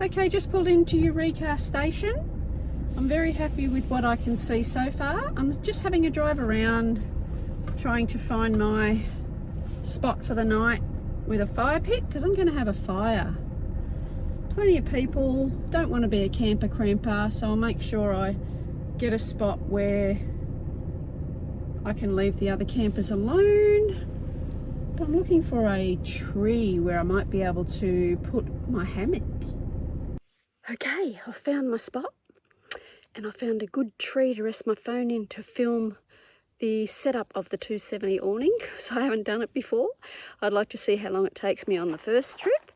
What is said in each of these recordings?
Okay, just pulled into Eureka Station. I'm very happy with what I can see so far. I'm just having a drive around, trying to find my spot for the night with a fire pit, because I'm going to have a fire. Plenty of people, don't want to be a camper cramper, so I'll make sure I get a spot where I can leave the other campers alone. But I'm looking for a tree where I might be able to put my hammock. Okay, I've found my spot, and I found a good tree to rest my phone in to film the setup of the 270 awning, so I haven't done it before. I'd like to see how long it takes me on the first trip,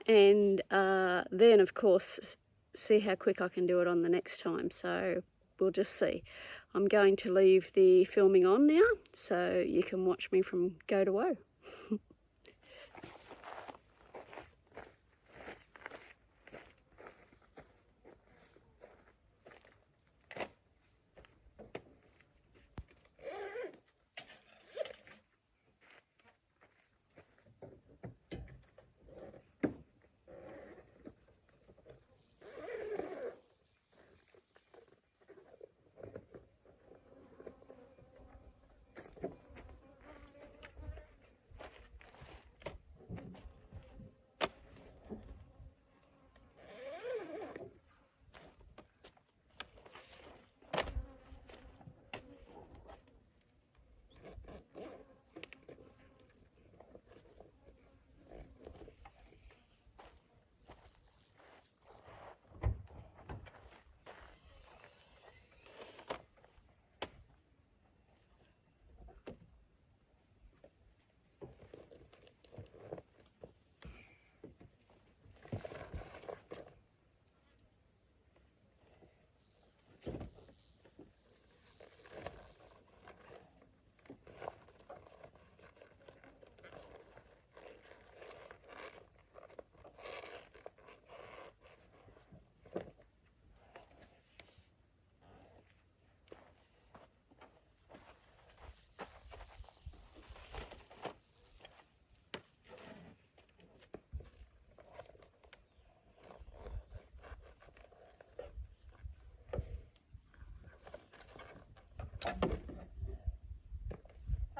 and then of course see how quick I can do it on the next time, so we'll just see. I'm going to leave the filming on now so you can watch me from go to woe.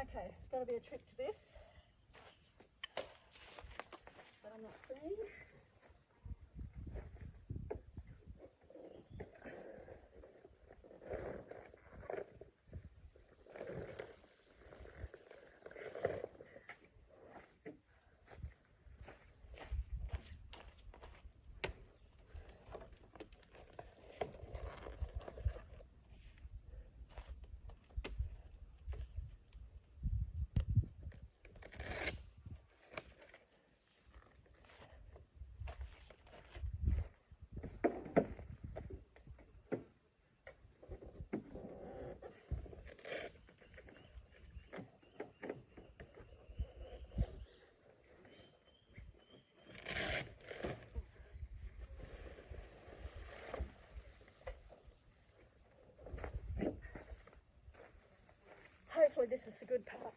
Okay, there's got to be a trick to this that I'm not seeing. Hopefully this is the good part.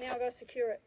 Now I've got to secure it.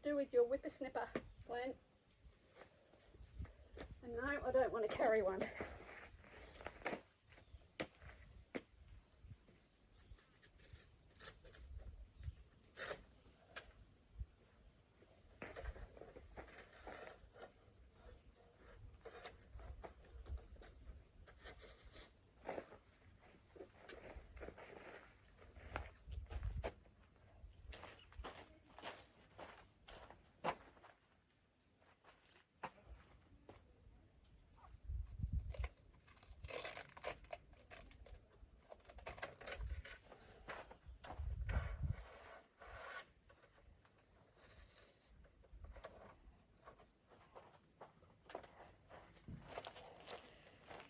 do with your whippersnipper, Glenn. And no, I don't want to carry one.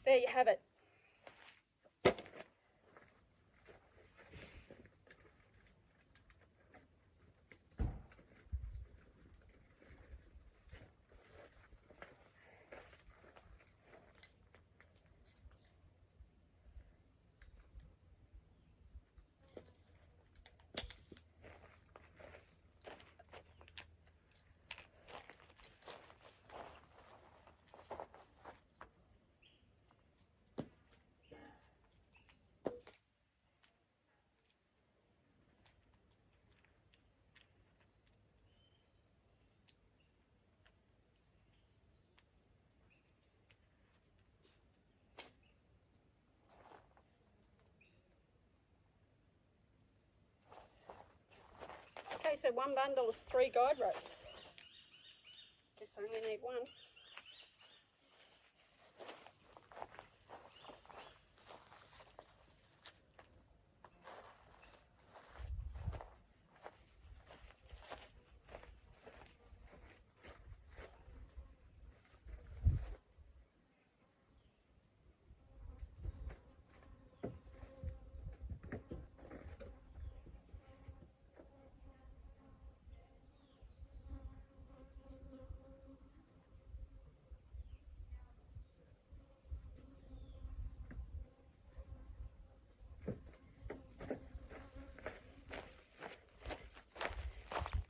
There you have it. Okay, so one bundle is 3 guide ropes. Guess I only need one.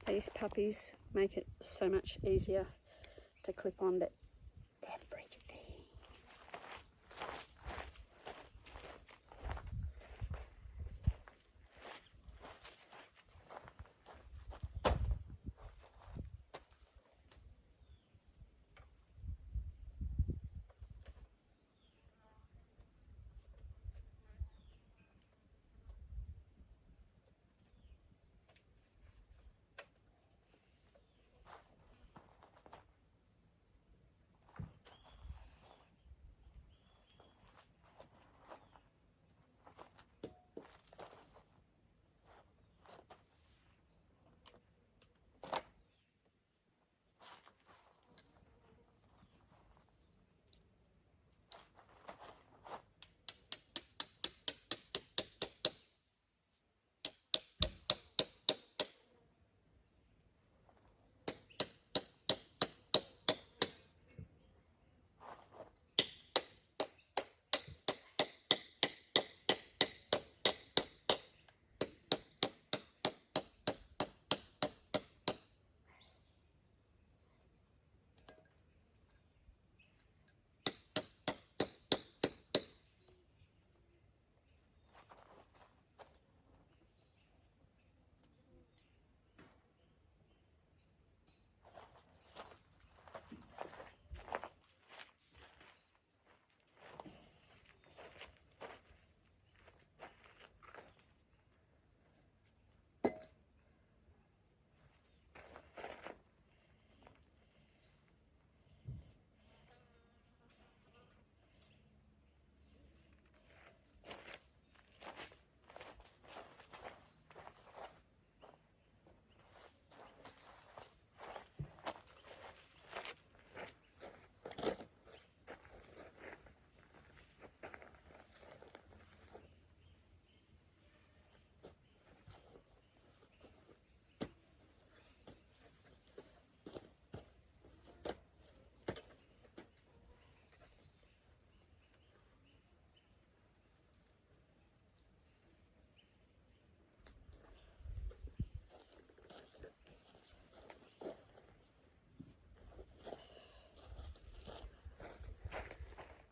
These puppies make it so much easier to clip on to everything.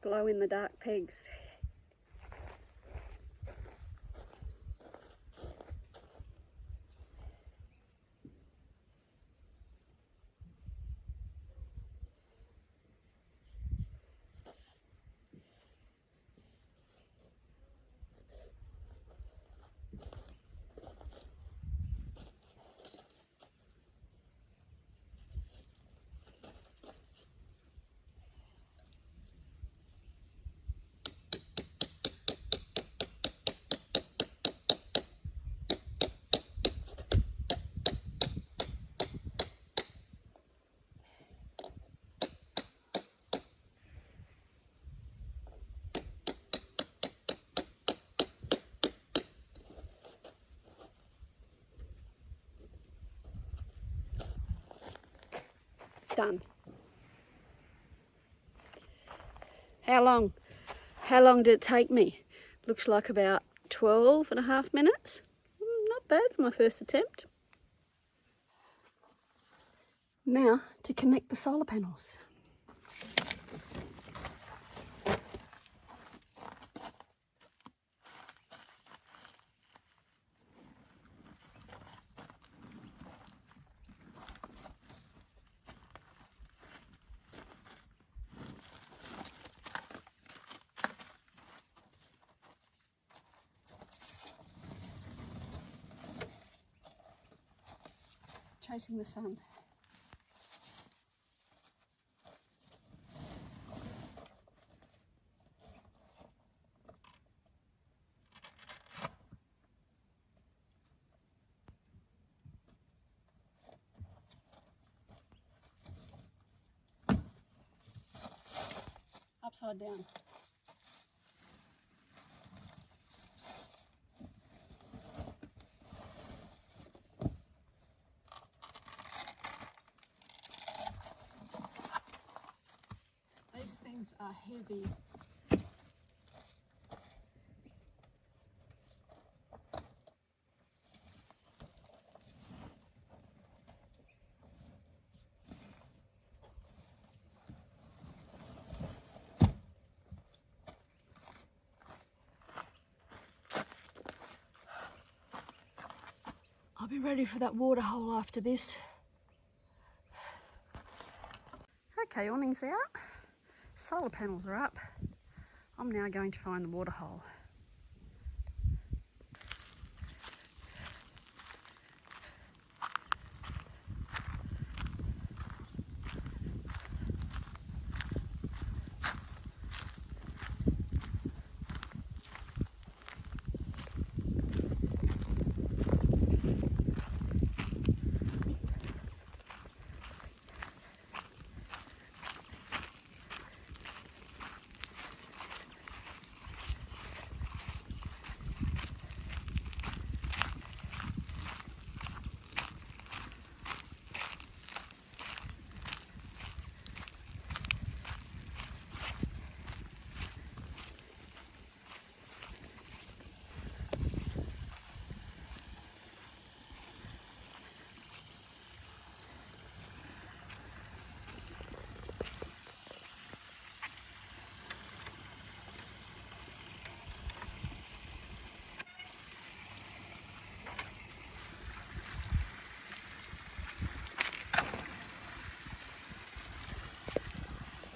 glow in the dark pegs. Done. How long did it take me? Looks like about 12.5 minutes. Not bad for my first attempt. Now to connect the solar panels. Chasing the sun. Upside down. These things are heavy. I'll be ready for that water hole after this. Okay, awning's out. Solar panels are up. I'm now going to find the water hole.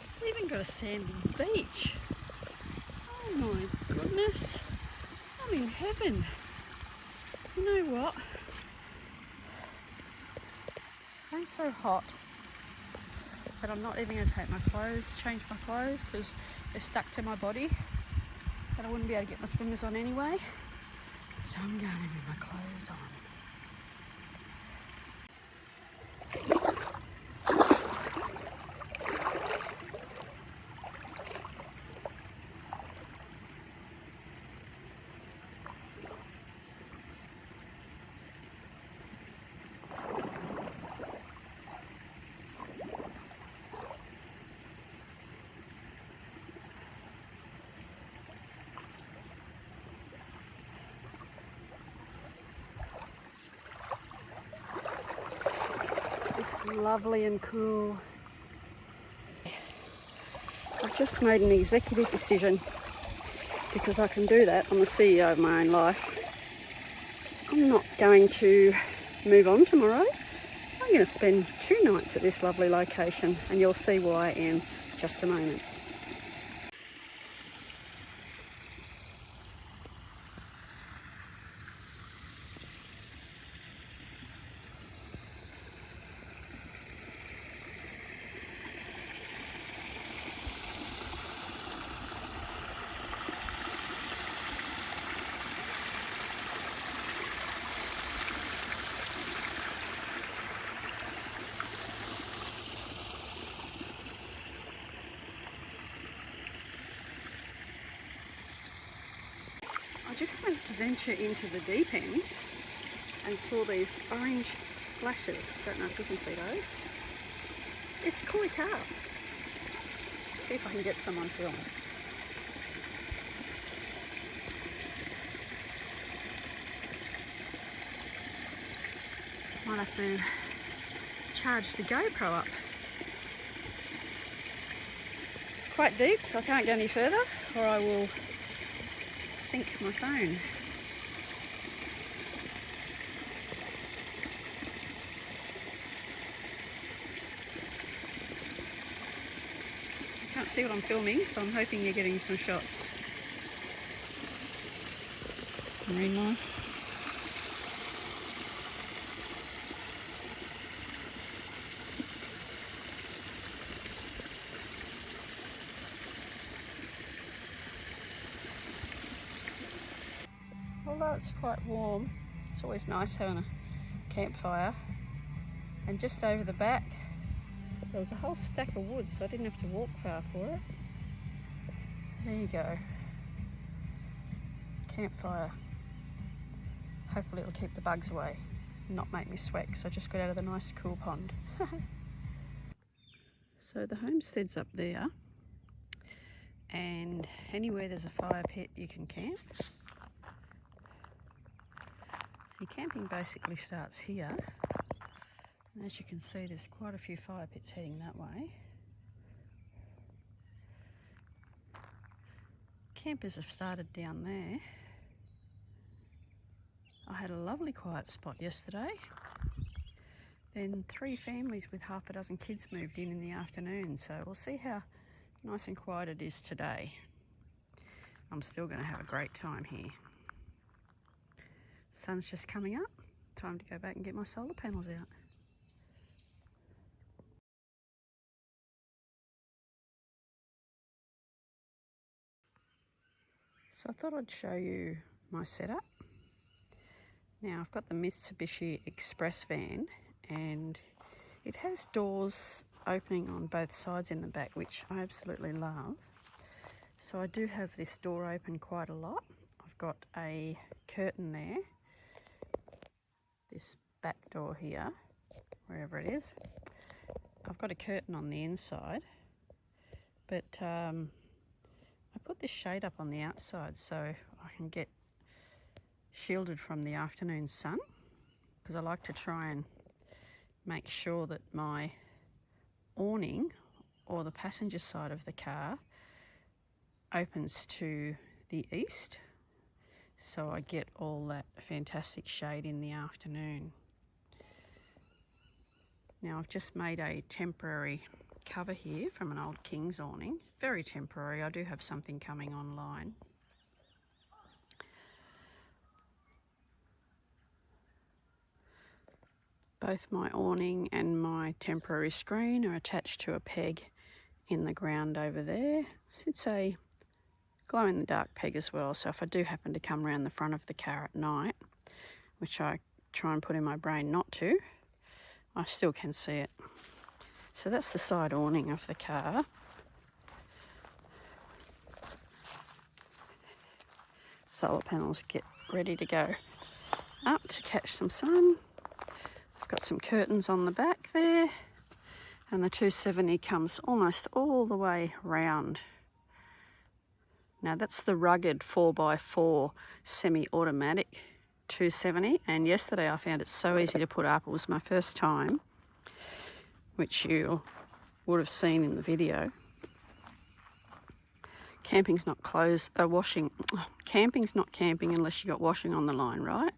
It's even got a sandy beach. Oh my goodness. I'm in heaven. You know what? I'm so hot that I'm not even going to take my clothes, change my clothes, because they're stuck to my body. But I wouldn't be able to get my swimmers on anyway. So I'm going to leave my clothes on. It's lovely and cool. I've just made an executive decision, because I can do that. I'm the CEO of my own life. I'm not going to move on tomorrow. I'm going to spend 2 nights at this lovely location, and you'll see why in just a moment. I just went to venture into the deep end and saw these orange flashes. Don't know if you can see those. It's koi carp. See if I can get some on film. Might have to charge the GoPro up. It's quite deep, so I can't go any further, or I will sink my phone. I can't see what I'm filming, so I'm hoping you're getting some shots. Marine life. Although it's quite warm, it's always nice having a campfire. And just over the back, there was a whole stack of wood, so I didn't have to walk far for it. So there you go. Campfire. Hopefully it'll keep the bugs away and not make me sweat, because I just got out of the nice cool pond. So the homestead's up there, and anywhere there's a fire pit you can camp. So camping basically starts here, and as you can see there's quite a few fire pits heading that way. Campers have started down there. I had a lovely quiet spot yesterday. Then 3 families with half a dozen kids moved in the afternoon, so we'll see how nice and quiet it is today. I'm still going to have a great time here. Sun's just coming up. Time to go back and get my solar panels out. So I thought I'd show you my setup. Now I've got the Mitsubishi Express van, and it has doors opening on both sides in the back, which I absolutely love. So I do have this door open quite a lot. I've got a curtain there, this back door here, wherever it is. I've got a curtain on the inside, but I put this shade up on the outside so I can get shielded from the afternoon sun, because I like to try and make sure that my awning, or the passenger side of the car, opens to the east, so I get all that fantastic shade in the afternoon. Now I've just made a temporary cover here from an old King's awning. Very temporary. I do have something coming online. Both my awning and my temporary screen are attached to a peg in the ground over there. It's a glow-in-the-dark peg as well, so if I do happen to come around the front of the car at night, which I try and put in my brain not to, I still can see it. So that's the side awning of the car. Solar panels get ready to go up to catch some sun. I've got some curtains on the back there, and the 270 comes almost all the way round. Now that's the rugged 4x4 semi-automatic 270, and yesterday I found it so easy to put up. It was my first time, which you would have seen in the video. Camping's not washing. Camping's not camping unless you got washing on the line, right?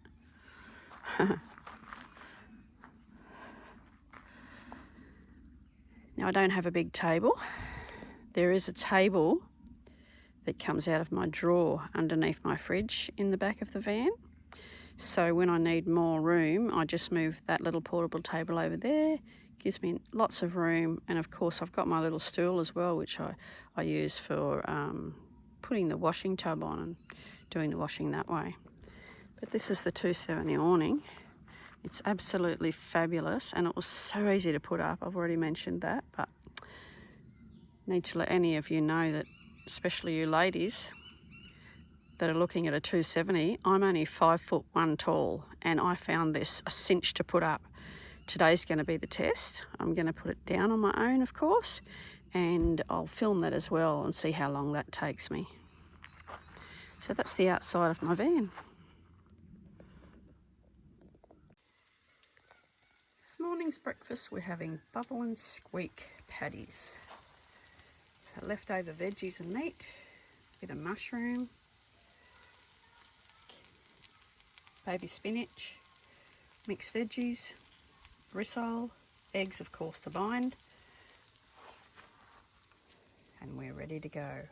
Now, I don't have a big table. There is a table that comes out of my drawer underneath my fridge in the back of the van. So when I need more room, I just move that little portable table over there. Gives me lots of room. And of course, I've got my little stool as well, which I use for putting the washing tub on and doing the washing that way. But this is the 270 awning. It's absolutely fabulous, and it was so easy to put up. I've already mentioned that, but need to let any of you know that, especially you ladies that are looking at a 270, I'm only 5'1" tall, and I found this a cinch to put up. Today's going to be the test. I'm going to put it down on my own, of course, and I'll film that as well and see how long that takes me. So that's the outside of my van. This morning's breakfast, we're having bubble and squeak patties. So leftover veggies and meat, bit of mushroom, baby spinach, mixed veggies, rissole, eggs of course to bind, and we're ready to go.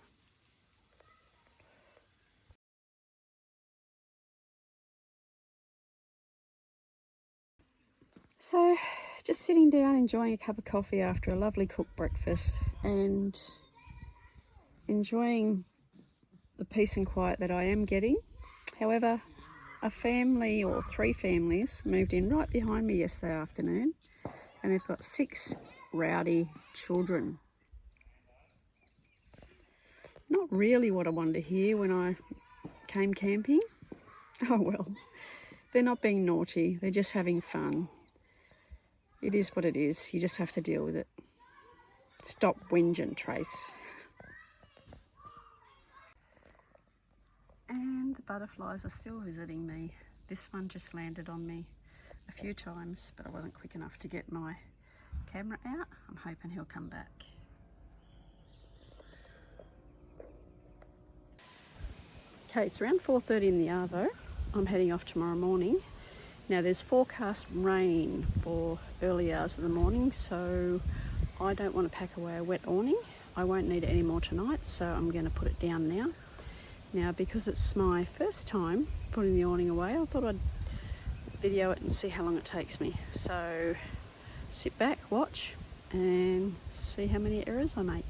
So just sitting down enjoying a cup of coffee after a lovely cooked breakfast and enjoying the peace and quiet that I am getting. However, a family or 3 families moved in right behind me yesterday afternoon, and they've got 6 rowdy children. Not really what I wanted to hear when I came camping. Oh well, they're not being naughty, they're just having fun. It is what it is, you just have to deal with it. Stop whinging, Trace. And the butterflies are still visiting me. This one just landed on me a few times, but I wasn't quick enough to get my camera out. I'm hoping he'll come back. Okay, it's around 4:30 in the arvo. I'm heading off tomorrow morning. Now there's forecast rain for early hours of the morning, so I don't want to pack away a wet awning. I won't need it any more tonight, so I'm going to put it down now. Now, because it's my first time putting the awning away, I thought I'd video it and see how long it takes me. So sit back, watch, and see how many errors I make.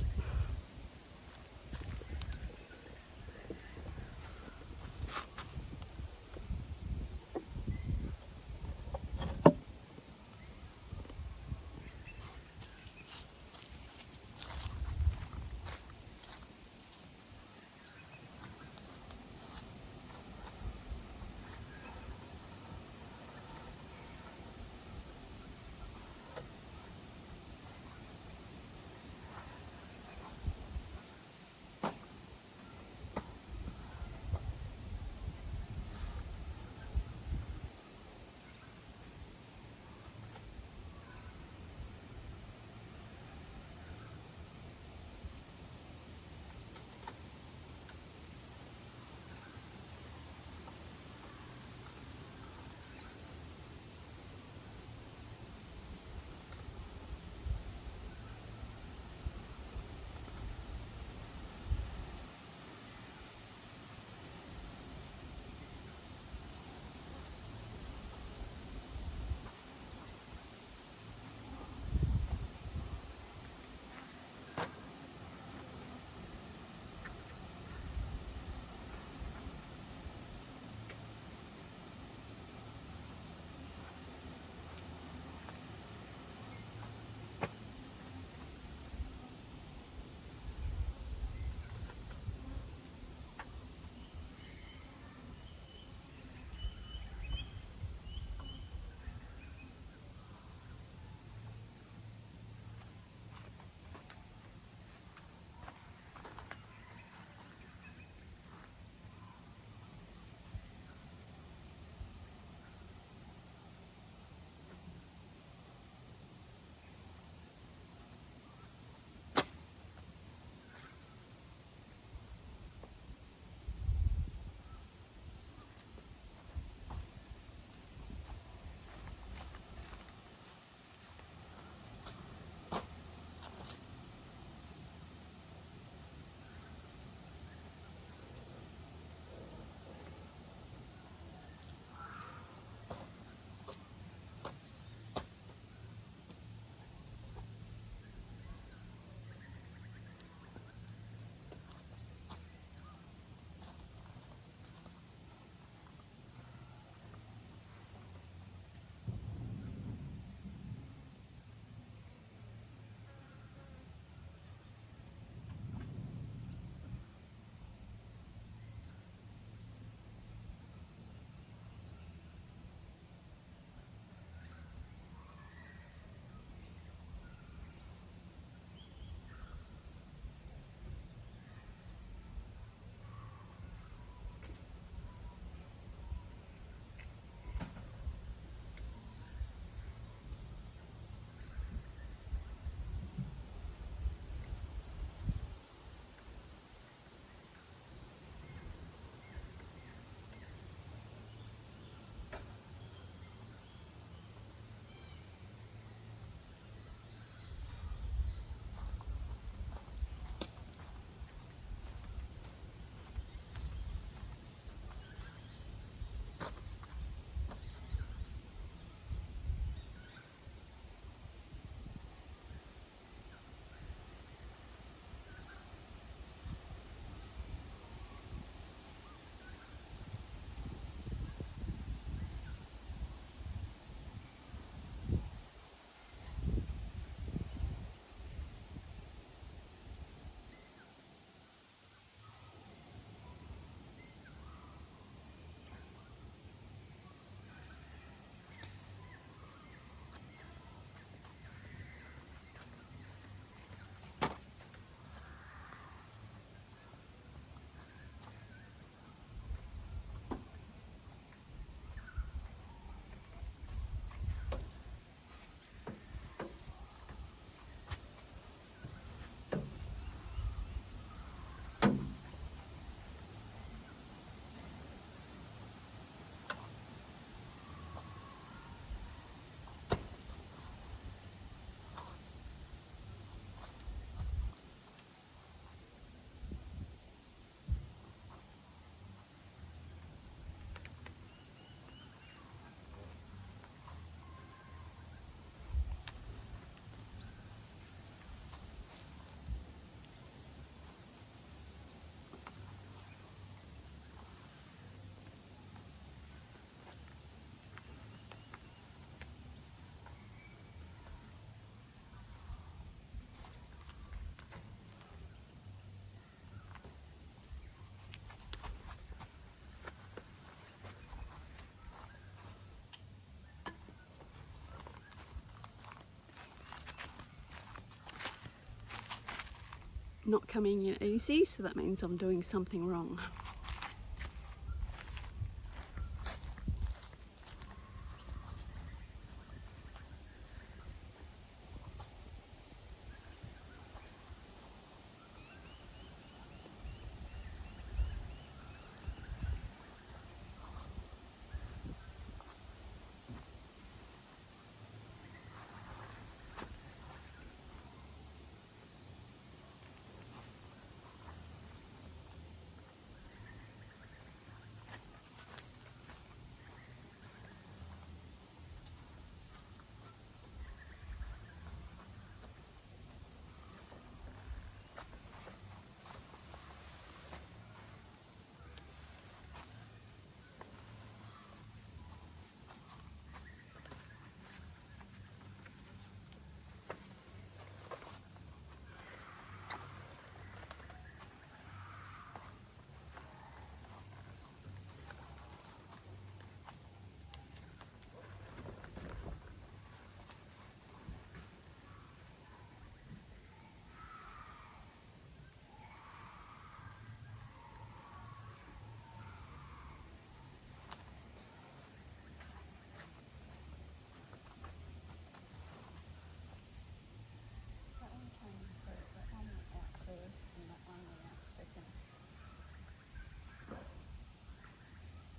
not coming in easy, so that means I'm doing something wrong.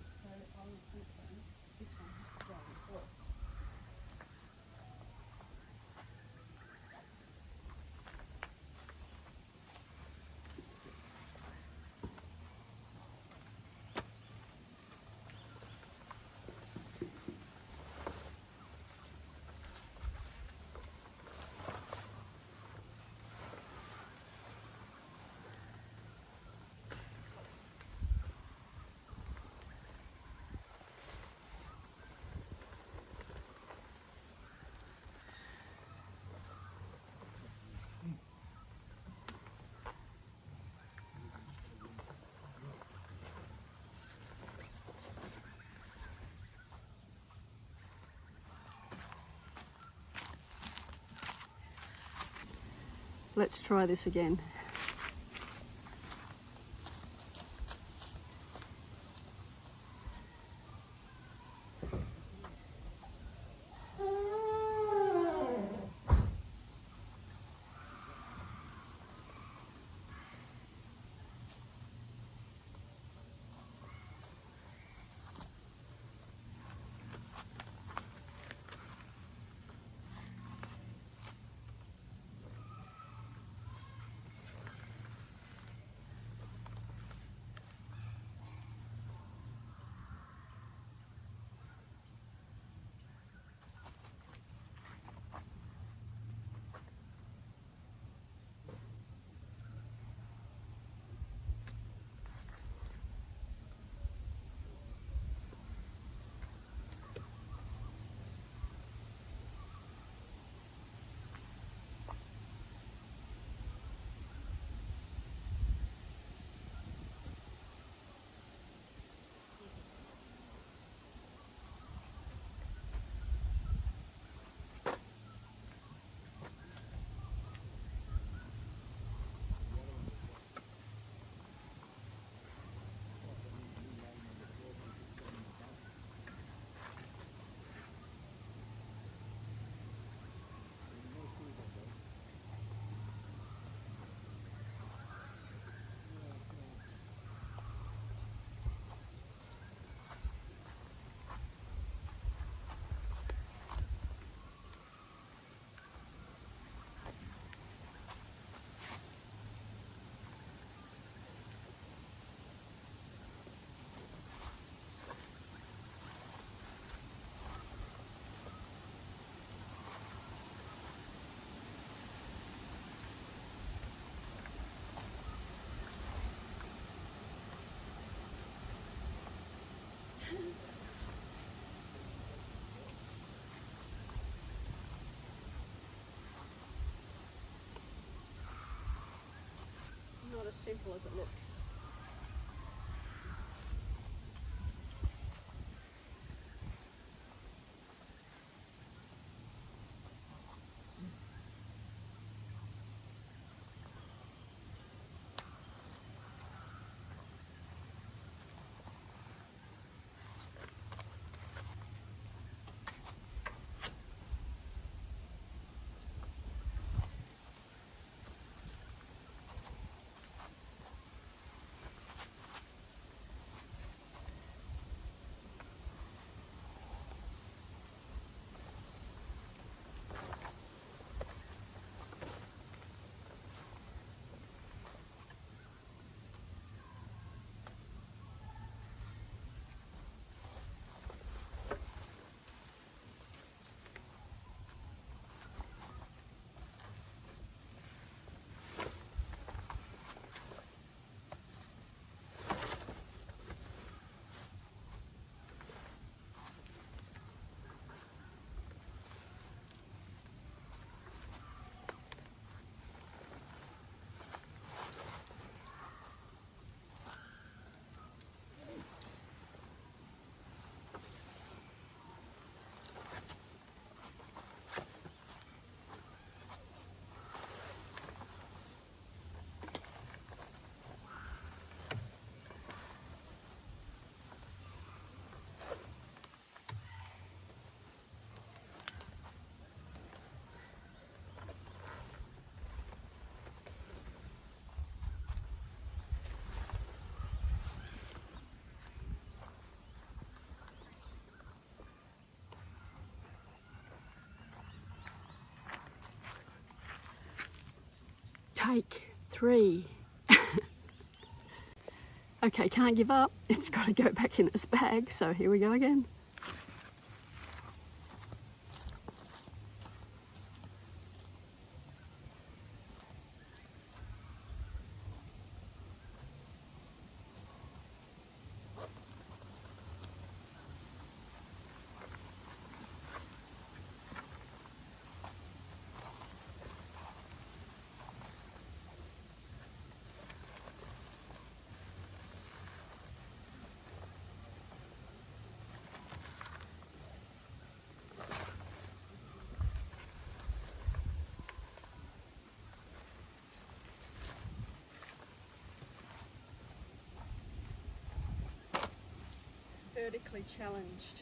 So I'm thinking this one has to go with this. Let's try this again. Not as simple as it looks. Take 3. Okay, can't give up. It's got to go back in its bag, so here we go again. Vertically challenged.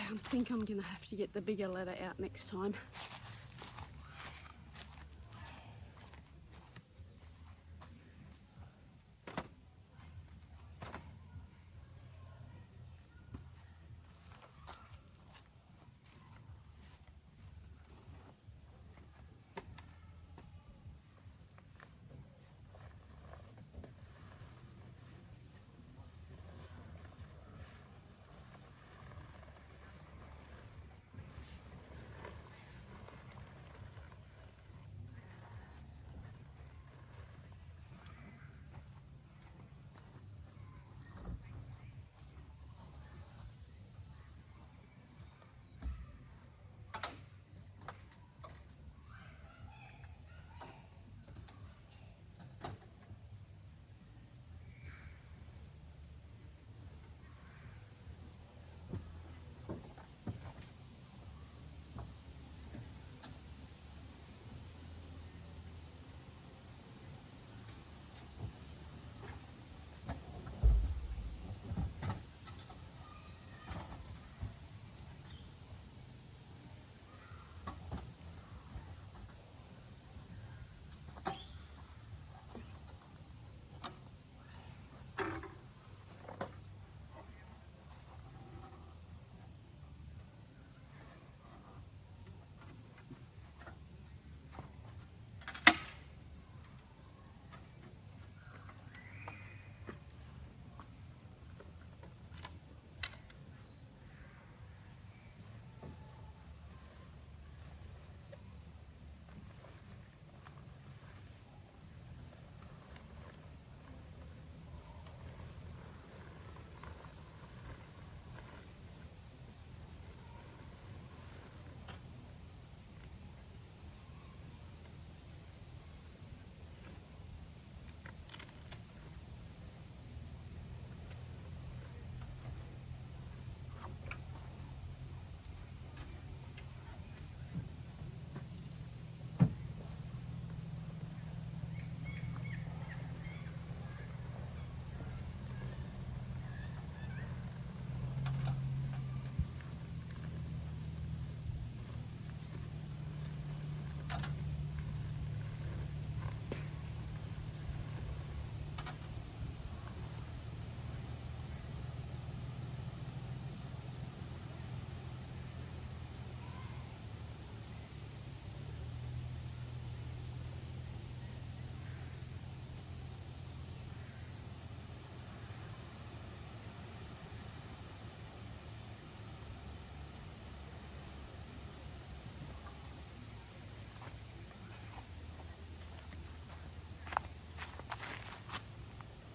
I think I'm going to have to get the bigger ladder out next time.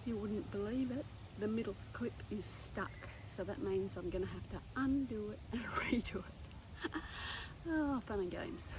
You wouldn't believe it, the middle clip is stuck, so that means I'm going to have to undo it and redo it. Oh, fun and games.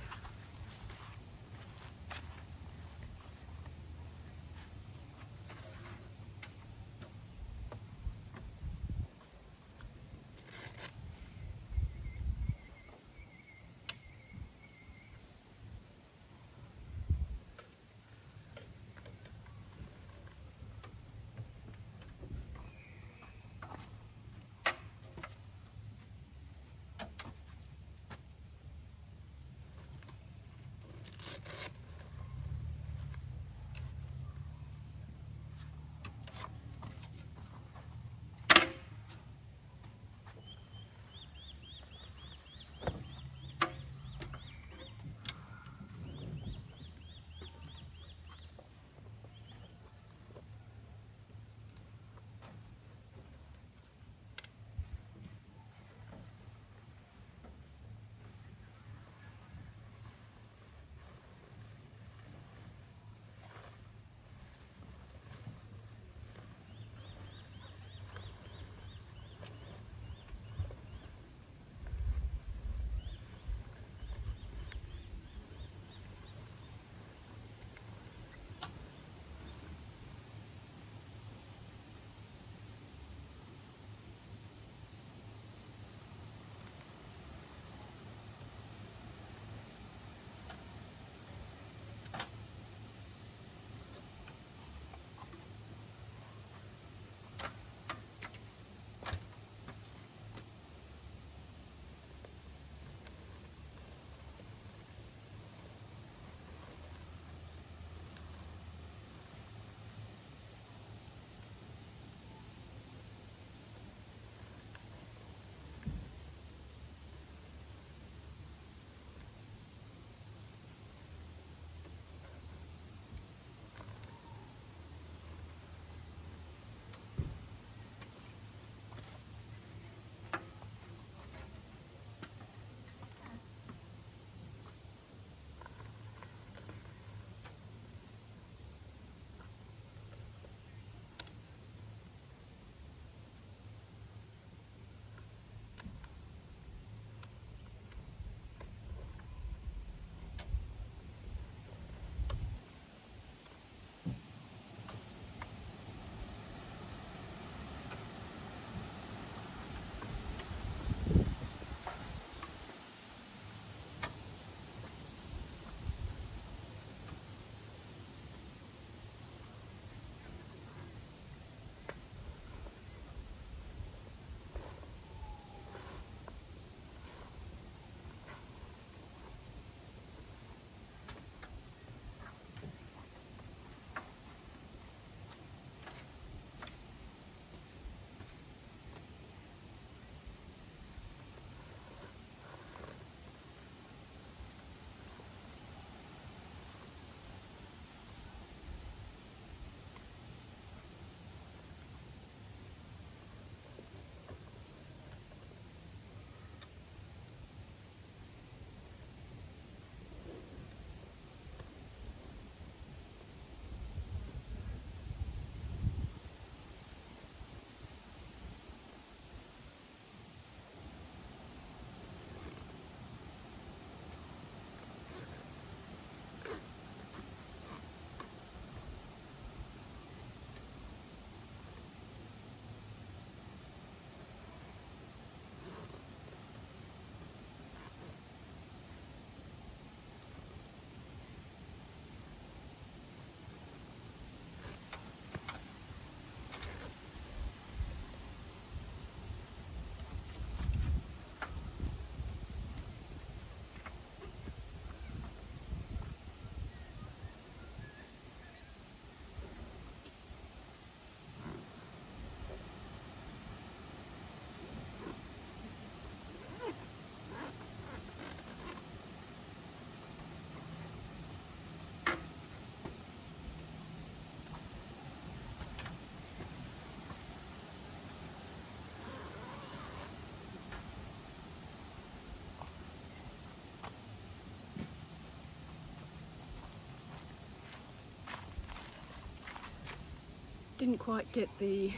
Didn't quite get the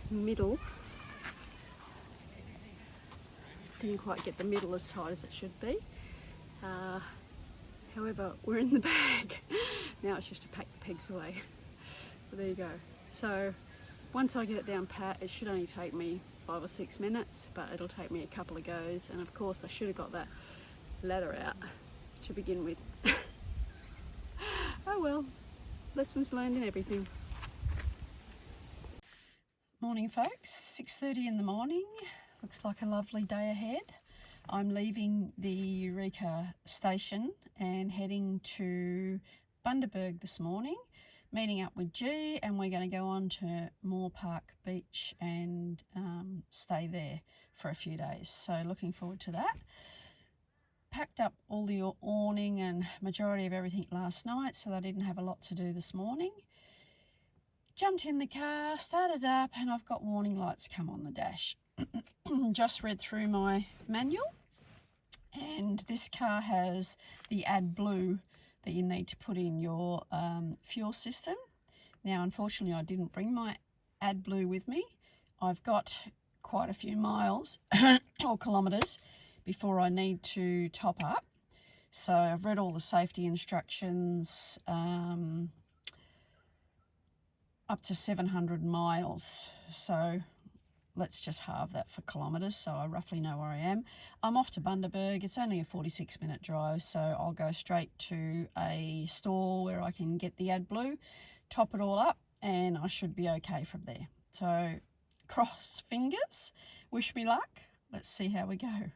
middle. Didn't quite get the middle as tight as it should be. However, we're in the bag. Now it's just to pack the pegs away. So there you go. So once I get it down pat, it should only take me 5 or 6 minutes, but it'll take me a couple of goes. And of course I should have got that ladder out to begin with. Oh well, lessons learned in everything. Morning folks, 6:30 in the morning. Looks like a lovely day ahead. I'm leaving the Eureka Station and heading to Bundaberg this morning, meeting up with G, and we're going to go on to Moore Park Beach and stay there for a few days. So looking forward to that. Packed up all the awning and majority of everything last night, so I didn't have a lot to do this morning. Jumped in the car, started up, and I've got warning lights come on the dash. Just read through my manual, and this car has the AdBlue that you need to put in your fuel system. Now unfortunately I didn't bring my AdBlue with me. I've got quite a few miles or kilometres before I need to top up, so I've read all the safety instructions, up to 700 miles, so let's just halve that for kilometres, so I roughly know where I am. I'm off to Bundaberg. It's only a 46-minute drive, so I'll go straight to a store where I can get the AdBlue, top it all up, and I should be okay from there. So cross fingers, wish me luck. Let's see how we go.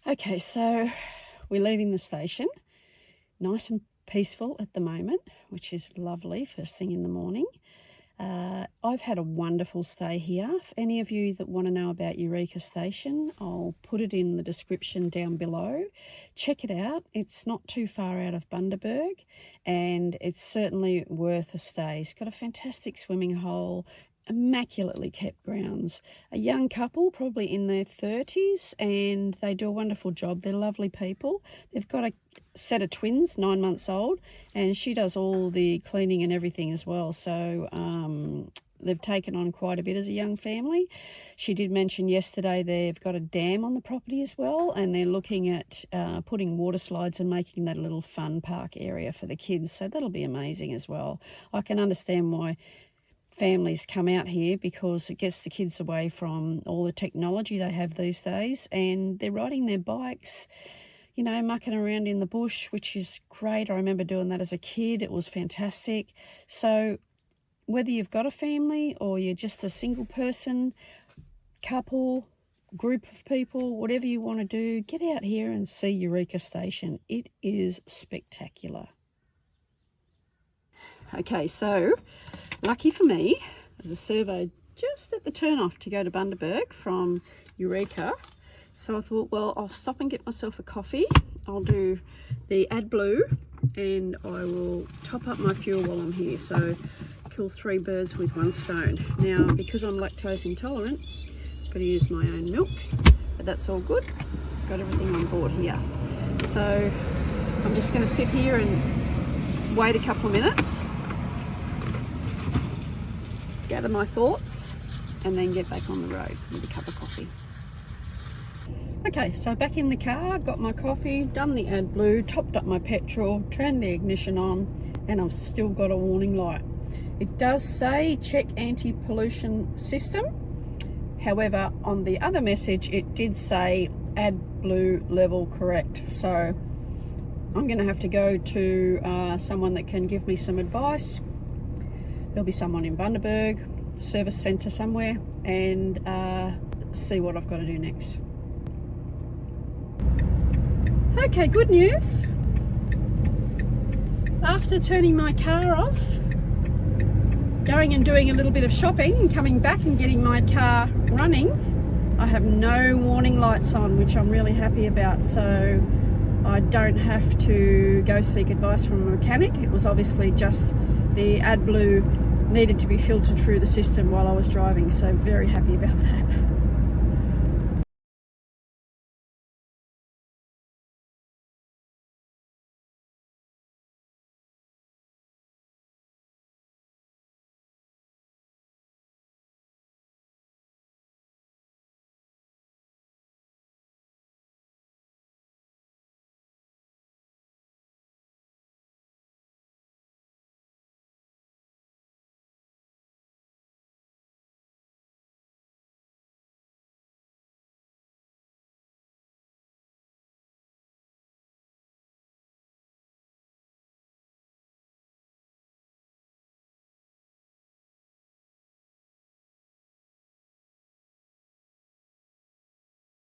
Okay, so we're leaving the station. Nice and peaceful at the moment, which is lovely first thing in the morning. I've had a wonderful stay here. If any of you that want to know about Eureka Station, I'll put it in the description down below. Check it out. It's not too far out of Bundaberg, and it's certainly worth a stay. It's got a fantastic swimming hole, immaculately kept grounds. A young couple, probably in their 30s, and they do a wonderful job. They're lovely people. They've got a set of twins, 9 months old, and she does all the cleaning and everything as well. So they've taken on quite a bit as a young family. She did mention yesterday they've got a dam on the property as well, and they're looking at putting water slides and making that a little fun park area for the kids. So that'll be amazing as well. I can understand why families come out here, because it gets the kids away from all the technology they have these days, and they're riding their bikes, you know, mucking around in the bush, which is great. I remember doing that as a kid. It was fantastic. So whether you've got a family or you're just a single person, couple, group of people, whatever you want to do, get out here and see Eureka Station. It is spectacular. Okay, so lucky for me, there's a servo just at the turn off to go to Bundaberg from Eureka. So I thought, well, I'll stop and get myself a coffee. I'll do the AdBlue and I will top up my fuel while I'm here. So kill 3 birds with 1 stone. Now, because I'm lactose intolerant, I've got to use my own milk, but that's all good. Got everything on board here. So I'm just going to sit here and wait a couple of minutes, gather my thoughts, and then get back on the road with a cup of coffee. Okay, so back in the car, got my coffee, done the AdBlue, topped up my petrol, turned the ignition on, and I've still got a warning light. It does say check anti-pollution system. However, on the other message, it did say AdBlue level correct. So I'm going to have to go to someone that can give me some advice. There'll be someone in Bundaberg, service centre somewhere, and see what I've got to do next. Okay, good news. After turning my car off, going and doing a little bit of shopping and coming back and getting my car running, I have no warning lights on, which I'm really happy about. So I don't have to go seek advice from a mechanic. It was obviously just the AdBlue needed to be filtered through the system while I was driving, so very happy about that.